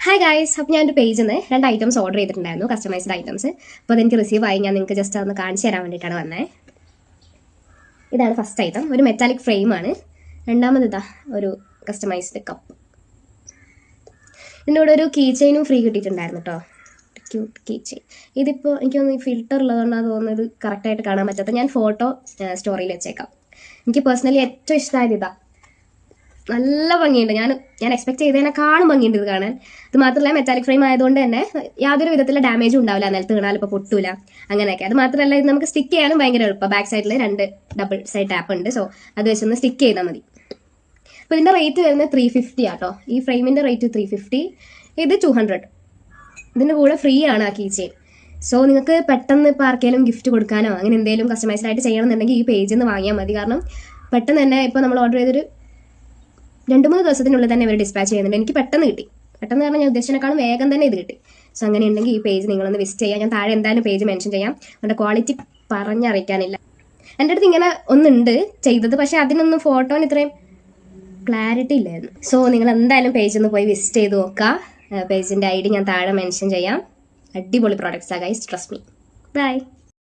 Hi guys, അപ്പോൾ ഞാൻ ഒരു പേജിൽ നിന്ന് 2 ഐറ്റംസ് ഓർഡർ ചെയ്തിട്ടുണ്ടായിരുന്നു, കസ്റ്റമൈസ്ഡ് ഐറ്റംസ്. അപ്പോൾ അതെനിക്ക് റിസീവ് ആയി. ഞാൻ നിങ്ങൾക്ക് ജസ്റ്റ് അതൊന്ന് കാണിച്ചു തരാൻ വേണ്ടിയിട്ടാണ് വന്നത്. ഇതാണ് ഫസ്റ്റ് ഐറ്റം, ഒരു മെറ്റാലിക് ഫ്രെയിമാണ്. രണ്ടാമത് ഇതാ ഒരു കസ്റ്റമൈസ്ഡ് കപ്പ്. ഇതിൻ്റെ കൂടെ ഒരു കീ ചെയിനും ഫ്രീ കിട്ടിയിട്ടുണ്ടായിരുന്നു കേട്ടോ, ക്യൂട്ട് കീ ചെയിൻ. ഇതിപ്പോൾ എനിക്കൊന്ന് ഈ ഫിൽറ്റർ ഉള്ളതുകൊണ്ടാണ് തോന്നുന്നത് കറക്റ്റായിട്ട് കാണാൻ പറ്റാത്ത. ഞാൻ ഫോട്ടോ സ്റ്റോറിയിൽ വെച്ചേക്കാം. എനിക്ക് പേഴ്സണലി ഏറ്റവും ഇഷ്ടമായത് ഇതാ, നല്ല ഭംഗിയുണ്ട്. ഞാൻ എക്സ്പെക്ട് ചെയ്തതിനെക്കാളും ഭംഗിയുണ്ട് ഇത് കാണാൻ. ഇത് മാത്രമല്ല, മെറ്റാലിക് ഫ്രെയിം ആയതുകൊണ്ട് തന്നെ യാതൊരു വിധത്തിലുള്ള ഡാമേജും ഉണ്ടാവില്ല, നിലത്ത് വീണാൽ ഇപ്പോൾ പൊട്ടൂല അങ്ങനെയൊക്കെ. അത് മാത്രമല്ല, ഇത് നമുക്ക് സ്റ്റിക്ക് ചെയ്യാനും ഭയങ്കര എളുപ്പം. ബാക്ക് സൈഡിൽ 2 ഡബിൾ സൈഡ് ടാപ്പ് ഉണ്ട്, സോ അത് വെച്ചൊന്ന് സ്റ്റിക്ക് ചെയ്താൽ മതി. അപ്പോൾ ഇതിൻ്റെ റേറ്റ് വരുന്നത് 350 ആട്ടോ. ഈ ഫ്രെയിമിൻ്റെ റേറ്റ് 350, ഇത് 200. ഇതിൻ്റെ കൂടെ ഫ്രീ ആണ് ആ കീ ചെയിൻ. സോ നിങ്ങൾക്ക് പെട്ടെന്ന് ഇപ്പോൾ ആർക്കെങ്കിലും ഗിഫ്റ്റ് കൊടുക്കാനോ അങ്ങനെ എന്തെങ്കിലും കസ്റ്റമൈസ്ഡ് ആയിട്ട് ചെയ്യണമെന്നുണ്ടെങ്കിൽ ഈ പേജിൽ നിന്ന് വാങ്ങിയാൽ മതി. കാരണം പെട്ടെന്ന് തന്നെ ഇപ്പോൾ നമ്മൾ ഓർഡർ ചെയ്തൊരു 2-3 ദിവസത്തിനുള്ളിൽ തന്നെ ഇവർ ഡിസ്പാച്ച് ചെയ്യുന്നുണ്ട്. എനിക്ക് പെട്ടെന്ന് കിട്ടി. പെട്ടെന്ന് പറഞ്ഞാൽ ഞാൻ ഉദ്ദേശിച്ചതിനേക്കാളും വേഗം തന്നെ ഇത് കിട്ടി. സോ അങ്ങനെ ഉണ്ടെങ്കിൽ ഈ പേജ് നിങ്ങളൊന്ന് വിസിറ്റ് ചെയ്യാം. ഞാൻ താഴെ എന്തായാലും പേജ് മെൻഷൻ ചെയ്യാം. അതിൻ്റെ ക്വാളിറ്റി പറഞ്ഞറിയിക്കാനില്ല. എൻ്റെ അടുത്ത് ഇങ്ങനെ ഒന്നുണ്ട് ചെയ്തത്, പക്ഷേ അതിനൊന്നും ഫോട്ടോന് ഇത്രയും ക്ലാരിറ്റി ഇല്ലായിരുന്നു. സോ നിങ്ങൾ എന്തായാലും പേജ് ഒന്ന് പോയി വിസിറ്റ് ചെയ്ത് നോക്കുക. പേജിൻ്റെ ID ഞാൻ താഴെ മെൻഷൻ ചെയ്യാം. അടിപൊളി പ്രോഡക്റ്റ്സാണ് ഗൈസ്, ട്രസ്റ്റ് മീ. ബൈ.